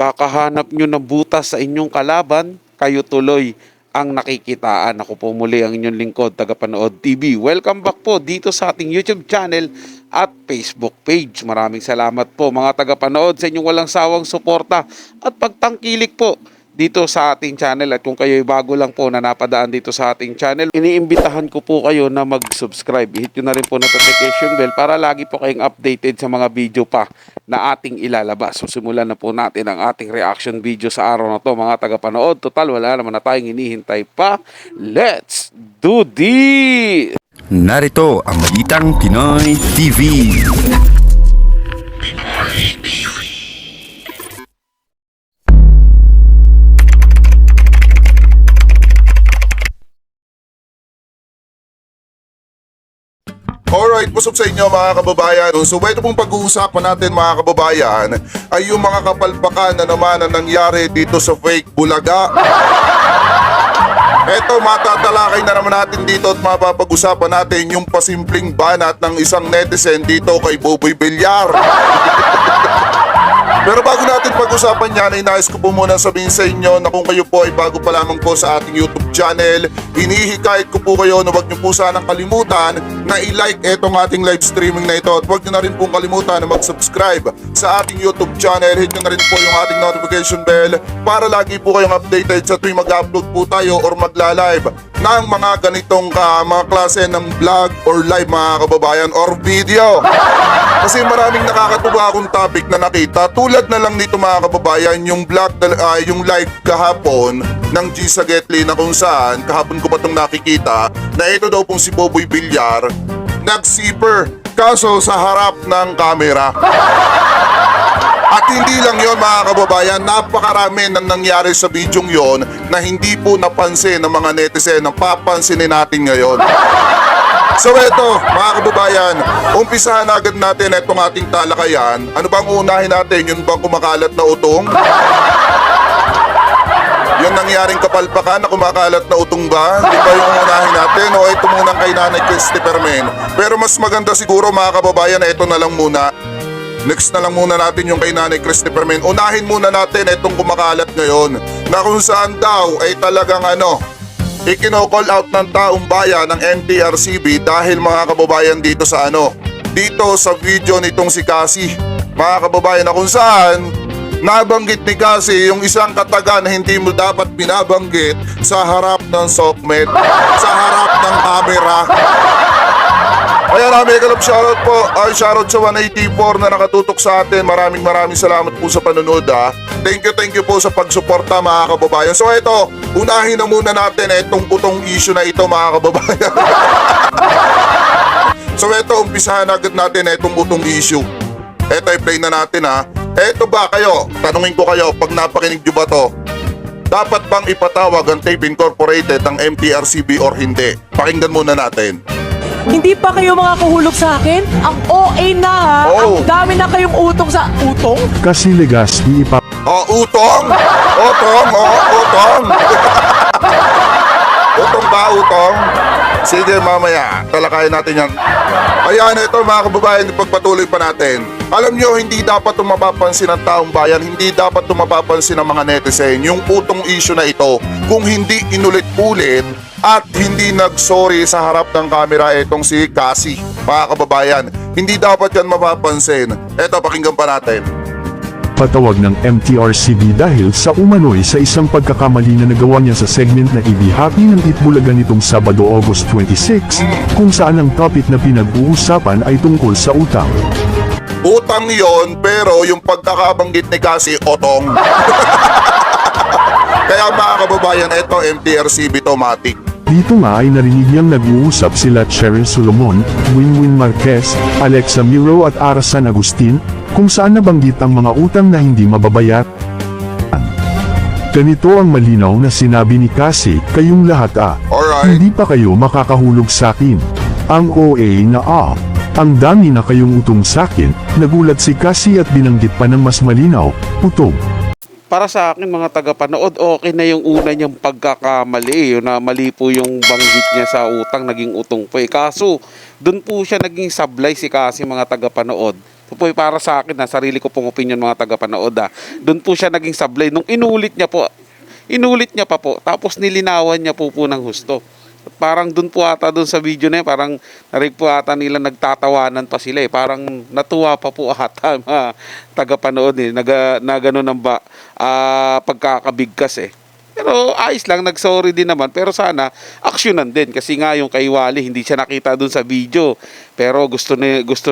kakahanap nyo ng butas sa inyong kalaban, kayo tuloy ang nakikitaan. Ako po muli ang inyong lingkod, Tagapanood TV. Welcome back po dito sa ating YouTube channel at Facebook page. Maraming salamat po mga tagapanood sa inyong walang sawang suporta at pagtangkilik po dito sa ating channel. At kung kayo'y bago lang po na napadaan dito sa ating channel, iniimbitahan ko po kayo na mag-subscribe. Hit nyo na rin po notification bell para lagi po kayong updated sa mga video pa na ating ilalabas. So simulan na po natin ang ating reaction video sa araw na to mga tagapanood. Total wala naman na tayong hinihintay pa. Let's do this! Narito ang Balitang Pinoy TV. Alright, busog sa inyo mga kababayan. So ito pong pag-uusapan natin mga kababayan ay yung mga kapalpakan na naman na nangyari dito sa fake Bulaga. Eto, matatalakay na naman natin dito at mapapag-usapan natin yung pasimpleng banat ng isang netizen dito kay Boboy Villar. Pero bago natin pag-usapan yan, ay nais ko po muna sabihin sa inyo na kung kayo po ay bago pa lamang po sa ating YouTube channel, hinihikayat ko po kayo na huwag niyo po sanang kalimutan na i-like etong ating live streaming na ito at huwag niyo na rin pong kalimutan na mag-subscribe sa ating YouTube channel. Hit niyo na rin po yung ating notification bell para lagi po kayong updated sa tuwing mag-upload po tayo or magla-live ng mga ganitong mga klase ng vlog or live mga kababayan or video. Kasi maraming nakakatuwa akong topic na nakita. Tulad na lang nito mga kababayan, yung vlog, yung live kahapon ng G Sagetli na kung saan, kahapon ko pa itong nakikita, na ito daw pong si Boboy Villar, nag-zipper, kaso sa harap ng kamera. At hindi lang yon mga kababayan, napakarami nang nangyari sa bidyong yon na hindi po napansin ng mga netizen na papansinin natin ngayon. So eto mga kababayan, umpisahan agad natin itong ating talakayan. Ano bang unahin natin? Yun bang kumakalat na utong? Yung nangyaring kapalpakan na kumakalat na utong ba? Di ba yung unahin natin? O ito muna kay Nanay Christopher Men? Pero mas maganda siguro mga kababayan, ito na lang muna. Next na lang muna natin yung kay Nanay Christopher Men. Unahin muna natin itong kumakalat ngayon na kung saan daw ay talagang ikino-call out ng taong bayan ng NTRCB dahil mga kababayan dito sa dito sa video nitong si Cassie. Mga kababayan na kung saan nabanggit ni Cassie yung isang kataga na hindi mo dapat binabanggit sa harap ng SOCMED, sa harap ng camera. Ayan, mega love shoutout po. Shoutout sa 184 na nakatutok sa atin. Maraming salamat po sa panonood Thank you po sa pagsuporta mga kababayan. So ito, unahin na muna natin itong putong issue na ito mga kababayan. So ito, umpisahan agad natin itong putong issue. Ito, i-play na natin Ito ba kayo, tanungin ko kayo, pag napakinig nyo ba to, dapat bang ipatawag ang Tape Incorporated ng MTRCB or hindi? Pakinggan muna natin. Hindi pa kayo makakahulog sa akin? Ang OA na Oh. Ang dami na kayong utong sa utong? Kasi Legazpi Utong! Utong! Utong! Utong ba, utong? Sige, mamaya, talakayin natin yan. Ayan, ito mga kababayan, pagpatuloy pa natin. Alam nyo, hindi dapat mapapansin ng taong bayan, hindi dapat mapapansin ng mga netizen yung utong issue na ito kung hindi inulit-ulit at hindi nag-sorry sa harap ng kamera itong si Cassie. Mga kababayan, hindi dapat yan mapapansin. Eto, pakinggan pa natin. patawag ng MTRCB dahil sa umano'y sa isang pagkakamali na nagawa niya sa segment na Happy ng Itbulaga nitong Sabado, August 26, kung saan ang topic na pinag-uusapan ay tungkol sa utang. Utang yon, pero yung pagkakabanggit ni Cassie, otong. Kaya mga kababayan, ito MTRCB Tomatic. Dito nga ay narinig niyang nag-uusap sila Cheryl Solomon, Winwin Marquez, Alexa Miro at Ara San Agustin, kung saan nabanggit ang mga utang na hindi mababayaran. Ganito ang malinaw na sinabi ni Cassie, kayong lahat Alright. hindi pa kayo makakahulog sa akin. Ang OA na ang dami na kayong utong sa akin, nagulat si Cassie at binanggit pa ng mas malinaw, utong. Para sa akin mga tagapanood, okay na yung una niyang pagkakamali. Yun na mali po yung banggit niya sa utang, naging utong po. Kaso, dun po siya naging sablay si Cassie mga tagapanood Ito po ay para sa akin, sarili ko pong opinion mga tagapanood. Doon po siya naging sablay. Nung inulit niya pa po, tapos nilinawan niya po ng husto. At parang doon po ata doon sa video na yun, parang narig po ata nila nagtatawanan pa sila eh. Parang natuwa pa po ata mga tagapanood eh. Na gano'n ang pagkakabigkas eh. Pero ayos lang, nag-sorry din naman. Pero sana, aksyonan din. Kasi nga yung kay Wally, hindi siya nakita dun sa video. Pero gusto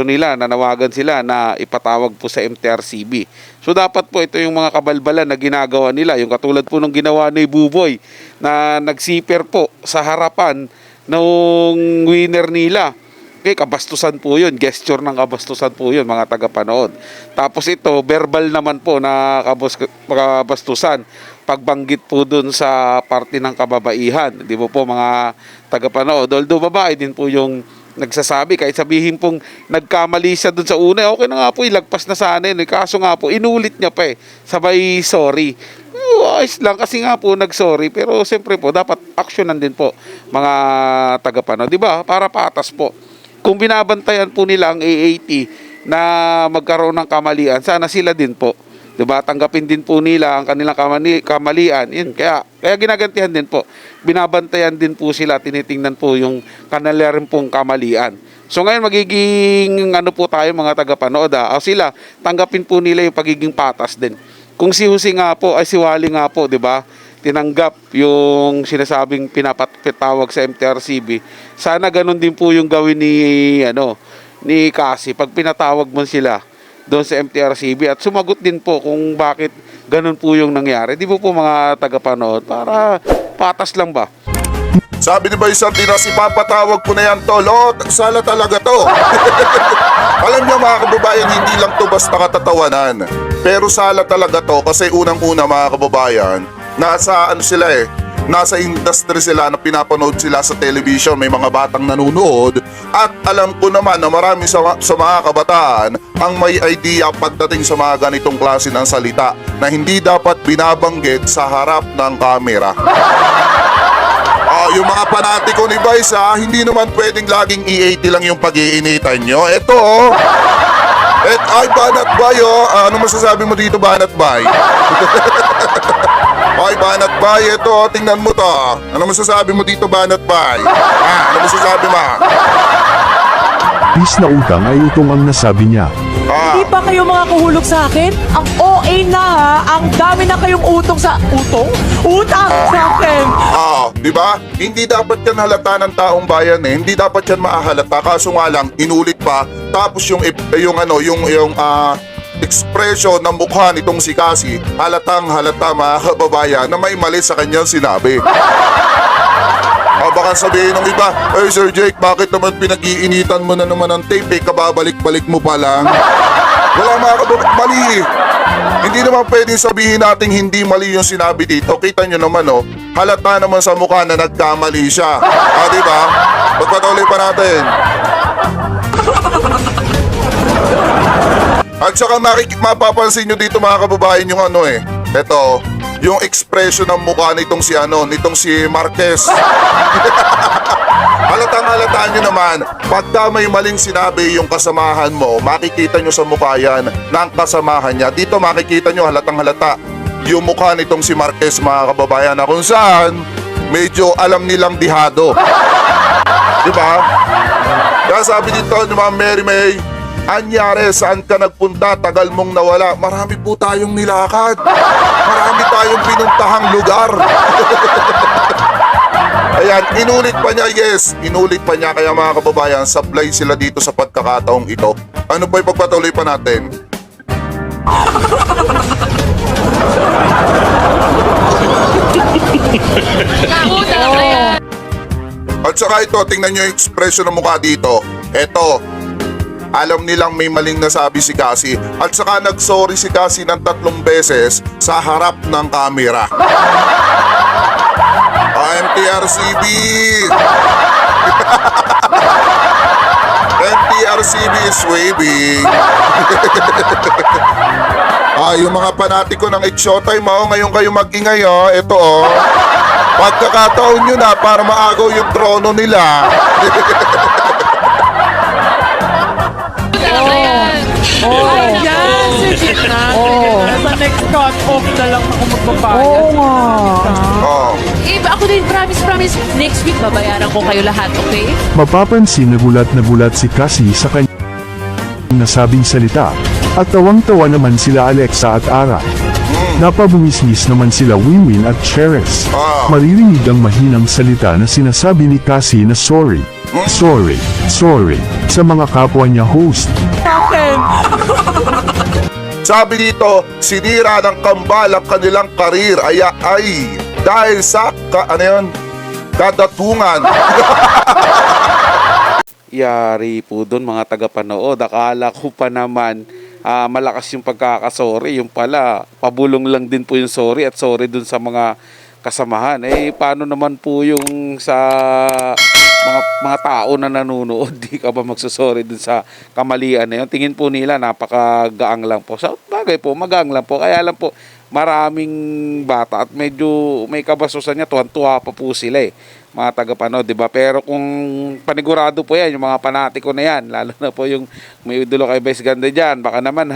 nila, nanawagan sila na ipatawag po sa MTRCB. So dapat po ito yung mga kabalbalan na ginagawa nila. Yung katulad po nung ginawa ni Buboy na nagsiper po sa harapan ng winner nila. Okay, kabastusan po yun. Gesture ng kabastusan po yun, mga tagapanood. Tapos ito, verbal naman po na kabastusan. Pagbanggit po dun sa parte ng kababaihan. Di ba po mga tagapanood? Although babae din po yung nagsasabi. Kahit sabihin pong nagkamali siya dun sa una, okay na nga po, ilagpas na sana yun. Kaso nga po, inulit niya pa eh. Sabay sorry. Ayos lang kasi nga po nag-sorry. Pero siyempre po, dapat aksyonan din po mga tagapanood. Di ba? Para patas po. Kung binabantayan po nila ang AAT na magkaroon ng kamalian, sana sila din po. Diba? Tanggapin din po nila ang kanilang kamalian. Yun. Kaya ginagantihan din po. Binabantayan din po sila. Tinitingnan po yung kanilang pong kamalian. So ngayon magiging ano po tayo mga tagapanood. O sila, tanggapin po nila yung pagiging patas din. Kung si Jose nga po, ay si Wally nga po, diba? Tinanggap yung sinasabing pinapatawag sa MTRCB. Sana ganun din po yung gawin ni Cassie. Pag pinatawag mo sila doon sa MTRCB at sumagot din po kung bakit ganun po yung nangyari. Di po mga tagapanood para patas lang ba? Sabi ni Vice Sardinas, ipapatawag ko na yan, tol. Sala talaga to. Alam niyo mga kababayan, hindi lang to basta katatawanan. Pero sala talaga to kasi unang-una mga kababayan, nasa nasa industry sila na pinapanood sila sa television, may mga batang nanonood at alam ko naman na marami sa mga kabataan ang may idea pagdating sa mga ganitong klase ng salita na hindi dapat binabanggit sa harap ng kamera. Yung mga panatiko ni Vice hindi naman pwedeng laging EAT lang yung pag-iinitan nyo. Ito ay Banat Bay ano masasabi mo dito Banat Bay? Ay, Banat Bay, ito, tingnan mo to. Ano masasabi mo dito, Banat Bay? Ano masasabi mo? Bis na utang ay utong ang nasabi niya. Hindi pa kayo mga kuhulog sa akin? Ang OA na ha, ang dami na kayong utang sa akin. Di ba? Hindi dapat yan halata ng taong bayan eh. Hindi dapat yan maahalata. Kaso nga lang, inulit pa. Tapos yung ekspresyon ng mukha nitong si Cassie, halatang halata mga kababayan na may mali sa kanyang sinabi. Baka sabihin ng iba, "Hey Sir Jake, bakit naman pinag-iinitan mo na naman ang tape kababalik-balik mo pa lang?" Wala mga kababayan, mali. Hindi naman pwedeng sabihin natin hindi mali yung sinabi dito. Kita nyo naman halata naman sa mukha na nagkamali siya. Diba? Magpatuloy pa natin. At saka mapapansin nyo dito mga kababayan yung ito, yung expression ng mukha nitong si Marquez. Halatang-halataan nyo naman, pagka may maling sinabi yung kasamahan mo, makikita nyo sa mukha yan ng kasamahan niya. Dito makikita nyo halatang-halata yung mukha nitong si Marquez mga kababayan na kung saan medyo alam nilang dihado. Diba? Kaya sabi dito ni Ma'am Mary May, anyari, saan ka nagpunta? Tagal mong nawala. Marami po tayong nilakad. Marami tayong pinuntahang lugar. Ayan, inulit pa niya, yes. Inulit pa niya. Kaya mga kababayan, sablay sila dito sa pagkakataong ito. Ano pa ipagpatuloy pa natin? At saka ito, tingnan nyo yung expression ng mukha dito. Ito, alam nilang may maling nasabi si Cassie at saka nagsorry si Cassie ng 3 beses sa harap ng kamera. MTRCB! MTRCB is waving. Yung mga panatiko ng It's Showtime, ngayon kayo mag-ingay, ito pagkakataon nyo na para maagaw yung trono nila. Ayan, sige na. Oo. Sa next cut-off na lang ako magbabayad. Oo nga. Oh. Eh, ako din, promise, next week babayaran ko kayo lahat, okay? Mapapansin na gulat si Cassie sa kanyang nasabing salita, at tawang-tawa naman sila Alexa at Ara. Napabumisnis naman sila Winwin at Cheres. Maririnig ang mahinang salita na sinasabi ni Cassie na sorry sa mga kapwa niya host. Akin. Sabi dito, sinira ng kambal ang kanilang karir ay dahil sa kadatungan. Yari po doon mga tagapanood. Akala ko pa naman malakas yung pagkakasorry. Yung pala, pabulong lang din po yung sorry at sorry dun sa mga kasamahan. Eh, paano naman po yung sa mga tao na nanonood? Di ka ba magsusorry dun sa kamalian na yun? Tingin po nila, napakagaang lang po. Sa bagay po, magaang lang po. Kaya lang po, maraming bata at medyo may kabasusan niya, tuwan-tuwa pa po sila mga tagapanood, di ba? Pero kung panigurado po yan, yung mga panatiko na yan, lalo na po yung may idolo kay Vice Ganda dyan, baka naman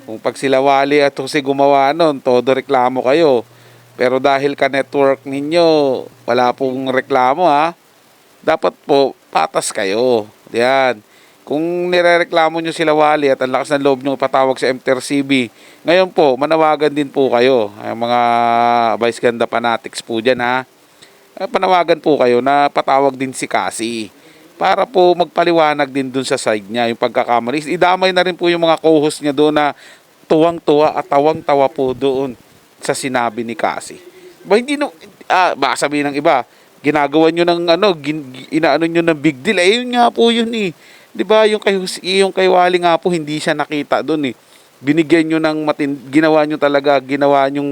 kung pag sila Wally at si gumawa nun, todo reklamo kayo. Pero dahil ka-network ninyo, wala pong reklamo dapat po, patas kayo. Yan. Kung nirereklamo nyo sila Wally at ang lakas ng loob nyo patawag sa MTRCB, ngayon po, manawagan din po kayo. Ay, mga Vice Ganda fanatics po dyan panawagan po kayo na patawag din si Cassie para po magpaliwanag din dun sa side niya yung pagkakamali. Idamay na rin po yung mga co-host niya doon na tuwang-tuwa at tawang-tawa po doon sa sinabi ni Cassie. Ba hindi baka sabihin ng iba, ginagawa nyo ng inaano nyo ng big deal. Yun nga po yun 'Di ba yung kay Wally nga po hindi siya nakita doon Binigyan nyo ng ginawa nyo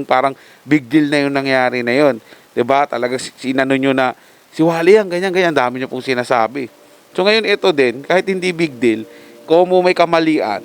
parang big deal na yung nangyari na yun. 'Di ba? Talaga sinano nyo na si Wally yan, ganyan, dami nyo pong sinasabi. So ngayon ito din, kahit hindi big deal, kung may kamalian,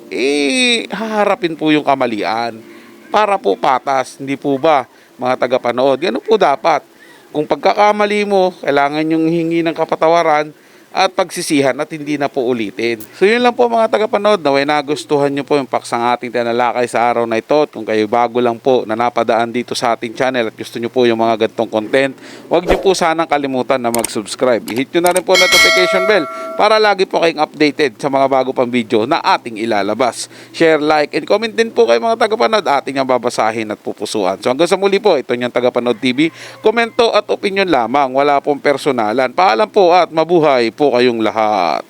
haharapin po yung kamalian para po patas, hindi po ba mga tagapanood? Ganun po dapat. Kung pagkakamali mo, kailangan yung hingi ng kapatawaran at pagsisihan at hindi na po ulitin. So yun lang po mga tagapanood, naway nagustuhan nyo po yung paksang ating tinalakay sa araw na ito. At kung kayo bago lang po na napadaan dito sa ating channel at gusto nyo po yung mga gantong content, huwag nyo po sanang kalimutan na mag-subscribe. I-hit nyo na rin po notification bell para lagi po kayong updated sa mga bago pang video na ating ilalabas. Share, like, and comment din po kayo mga tagapanood, ating ang babasahin at pupusuan. So hanggang sa muli po, ito niyang Tagapanood TV. Komento at opinion lamang, wala pong personalan. Paalam po at mabuhay po kayong lahat.